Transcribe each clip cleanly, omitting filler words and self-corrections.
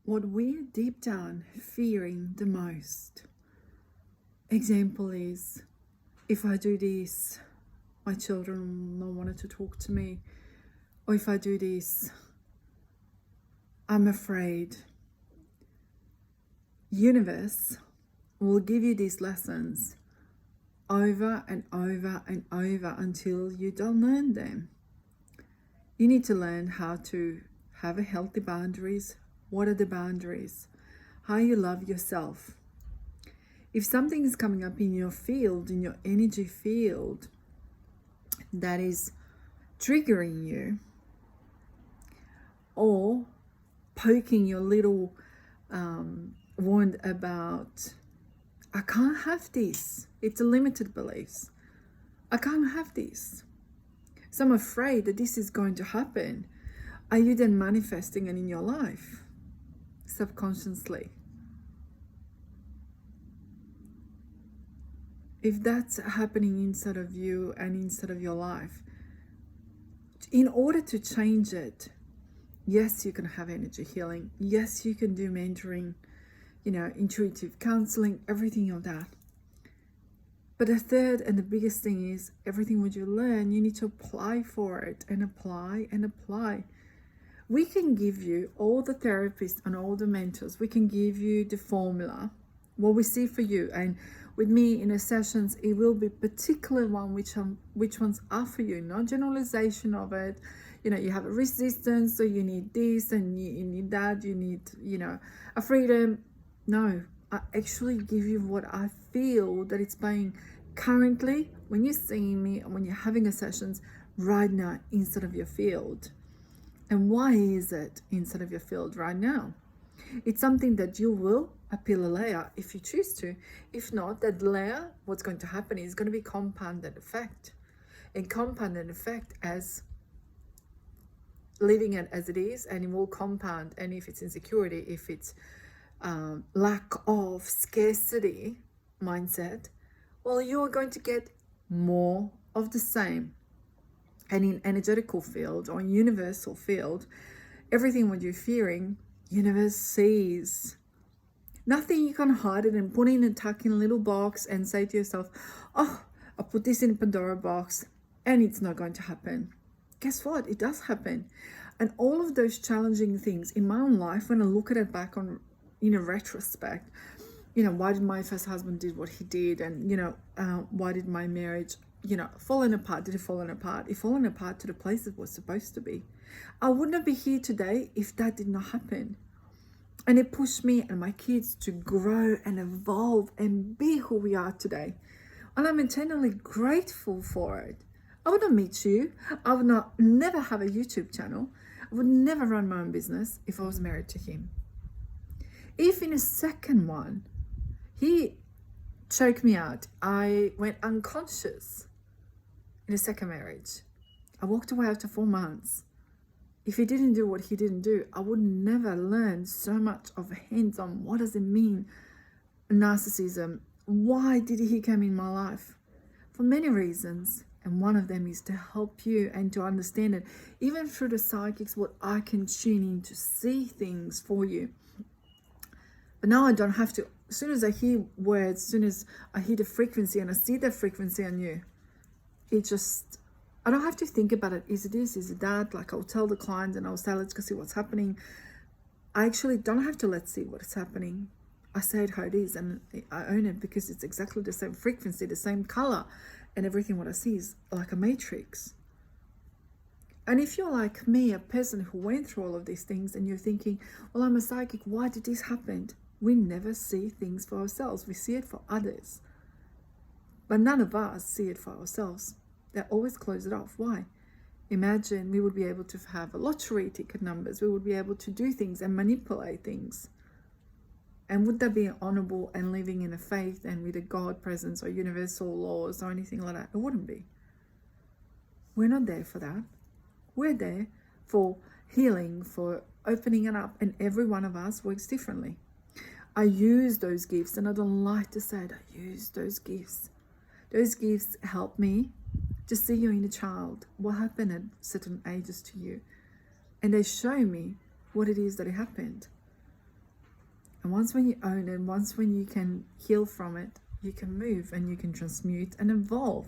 what we're deep down fearing the most. Example is, if I do this, my children will not want to talk to me. Or if I do this, I'm afraid. Universe will give you these lessons over and over and over until you don't learn them. You need to learn how to have a healthy boundaries. What are the boundaries? How you love yourself. If something is coming up in your field, in your energy field, that is triggering you or poking your little wound about, I can't have this. It's a limited beliefs. I can't have this. So I'm afraid that this is going to happen. Are you then manifesting it in your life subconsciously? If that's happening inside of you and inside of your life, in order to change it, yes, you can have energy healing. Yes, you can do mentoring, intuitive counseling, everything of that. But the third and the biggest thing is everything what you learn, you need to apply for it and apply and apply. We can give you, all the therapists and all the mentors, we can give you the formula, what we see for you. And with me in the sessions, it will be particular one which ones are for you, not generalization of it. You have a resistance, so you need this and you need that, you need, a freedom. No, I actually give you what I feel that it's playing currently when you're seeing me and when you're having a sessions right now inside of your field. And why is it inside of your field right now? It's something that you will appeal a layer if you choose to. If not, that layer, what's going to happen is going to be compounded effect. And compounded effect as leaving it as it is, and it will compound. And if it's insecurity, if it's lack of scarcity mindset, well, you're going to get more of the same. And in energetical field or universal field, everything what you're fearing, universe sees. Nothing you can hide it and put in and tuck in a little box and say to yourself, oh, I'll put this in a Pandora box and it's not going to happen. Guess what? It does happen. And all of those challenging things in my own life, when I look at it back on, in a retrospect, why did my first husband did what he did? And, why did my marriage, falling apart? Did it fallen apart? It fallen apart to the place it was supposed to be. I wouldn't be here today if that did not happen. And it pushed me and my kids to grow and evolve and be who we are today. And I'm eternally grateful for it. I would not meet you. I would never have a YouTube channel. I would never run my own business if I was married to him. If in a second one, he choked me out, I went unconscious in a second marriage. I walked away after 4 months. If he didn't do what he didn't do, I would never learn so much of hands-on. What does it mean? Narcissism. Why did he come in my life? For many reasons. And one of them is to help you and to understand it. Even through the psychics, what I can tune in to see things for you. But now I don't have to. As soon as I hear words, as soon as I hear the frequency and I see that frequency on you, it just, I don't have to think about it. Is it this? Is it that? Like I'll tell the client and I'll say, let's go see what's happening. I actually don't have to let's see what is happening. I say it how it is and I own it because it's exactly the same frequency, the same color, and everything what I see is like a matrix. And if you're like me, a person who went through all of these things and you're thinking, well, I'm a psychic, why did this happen? We never see things for ourselves. We see it for others. But none of us see it for ourselves. They always close it off. Why? Imagine we would be able to have a lottery ticket numbers. We would be able to do things and manipulate things. And would that be honorable and living in a faith and with a God presence or universal laws or anything like that? It wouldn't be. We're not there for that. We're there for healing, for opening it up, and every one of us works differently. I use those gifts, and I don't like to say it, I use those gifts. Those gifts help me to see your inner child, what happened at certain ages to you. And they show me what it is that happened. And once when you own it, once when you can heal from it, you can move and you can transmute and evolve.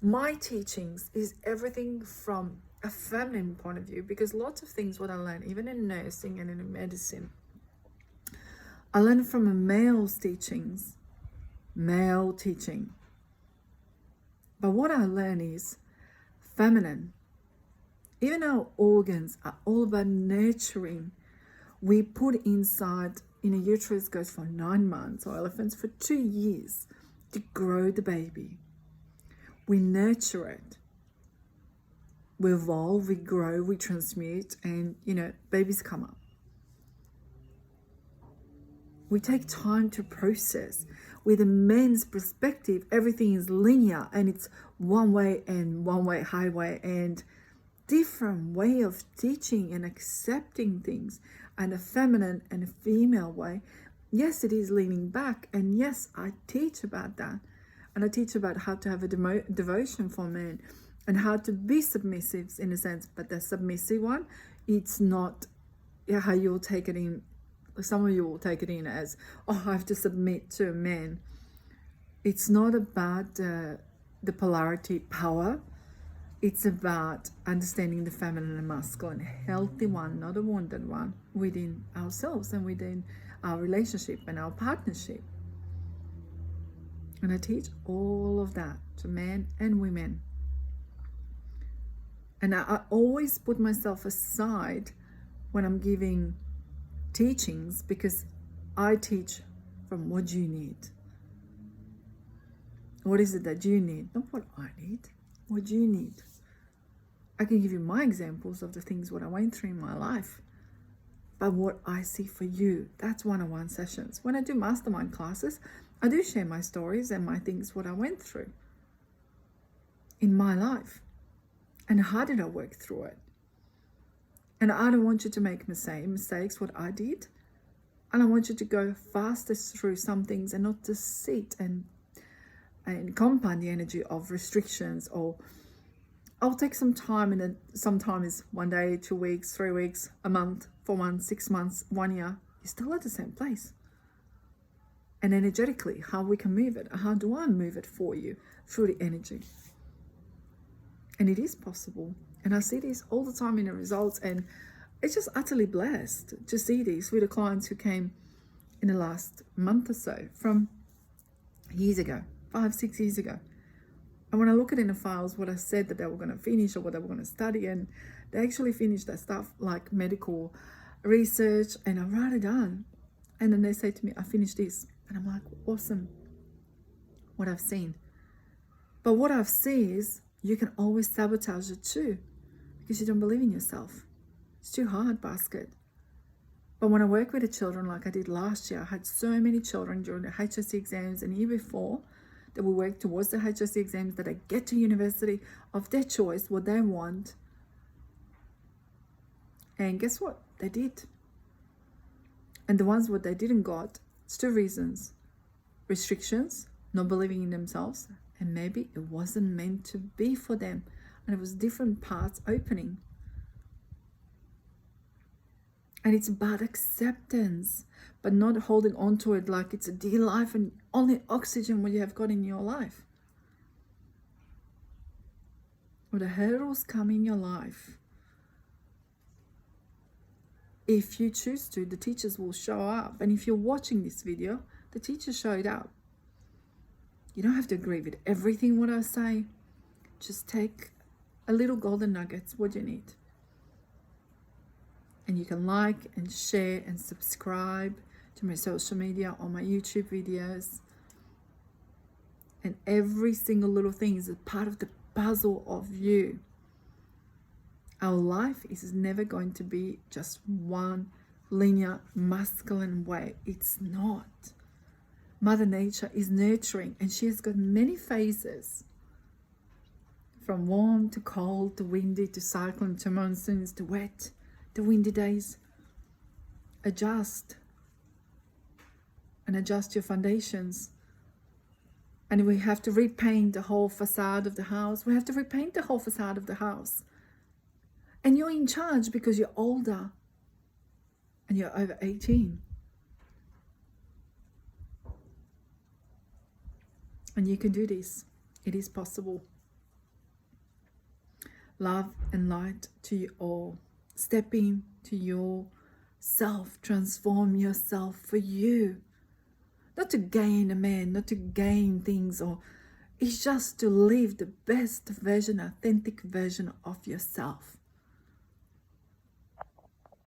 My teachings is everything from a feminine point of view, because lots of things what I learned, even in nursing and in medicine, I learned from a male teaching. But what I learned is feminine. Even our organs are all about nurturing. We put inside in a uterus goes for 9 months, or elephants for 2 years to grow the baby. We nurture it. We evolve, we grow, we transmute, and babies come up. We take time to process. With a man's perspective, everything is linear and it's one way highway, and different way of teaching and accepting things. And a feminine and a female way, yes, it is leaning back, and yes, I teach about that. And I teach about how to have a devotion for men and how to be submissive in a sense. But the submissive one, it's not how you'll take it in. Some of you will take it in as, oh, I have to submit to a man. It's not about the polarity power. It's about understanding the feminine and masculine, healthy one, not a wounded one, within ourselves and within our relationship and our partnership. And I teach all of that to men and women. And I always put myself aside when I'm giving teachings, because I teach from what you need. What is it that you need? Not what I need. What do you need? I can give you my examples of the things what I went through in my life, but what I see for you, that's one-on-one sessions. When I do mastermind classes, I do share my stories and my things, what I went through in my life and how did I work through it. And I don't want you to make mistakes what I did. And I want you to go faster through some things and not to sit and compound the energy of restrictions, or I'll take some time, and then sometimes 1 day, 2 weeks, 3 weeks, a month, 4 months, 6 months, 1 year, you're still at the same place. And energetically, how we can move it, how do I move it for you through the energy? And it is possible. And I see this all the time in the results, and it's just utterly blessed to see this with the clients who came in the last month or so from years ago, 5, 6 years ago. And when I look at in the files what I said that they were going to finish or what they were going to study, and they actually finished that stuff like medical research, and I write it down. And then they say to me, I finished this. And I'm like, awesome, what I've seen. But what I've seen is you can always sabotage it too, because you don't believe in yourself. It's too hard, basket. But when I work with the children like I did last year, I had so many children during the HSC exams and the year before that we work towards the HSC exams, that they get to university of their choice, what they want. And guess what? They did. And the ones what they didn't got, it's 2 reasons. Restrictions, not believing in themselves, and maybe it wasn't meant to be for them. And it was different parts opening. And it's about acceptance, but not holding on to it like it's a dear life and only oxygen what you have got in your life. When the hurdles come in your life, if you choose to, the teachers will show up. And if you're watching this video, the teacher showed up. You don't have to agree with everything what I say. Just take a little golden nuggets, what you need. And you can like and share and subscribe to my social media or my YouTube videos. And every single little thing is a part of the puzzle of you. Our life is never going to be just one linear masculine way. It's not. Mother Nature is nurturing, and she has got many phases. From warm to cold to windy to cyclone to monsoons to wet to windy days. Adjust. And adjust your foundations. And we have to repaint the whole facade of the house. We have to repaint the whole facade of the house. And you're in charge because you're older and you're over 18. And you can do this. It is possible. Love and light to you all. Step into yourself. Transform yourself for you. Not to gain a man, not to gain things, or it's just to live the best version, authentic version of yourself.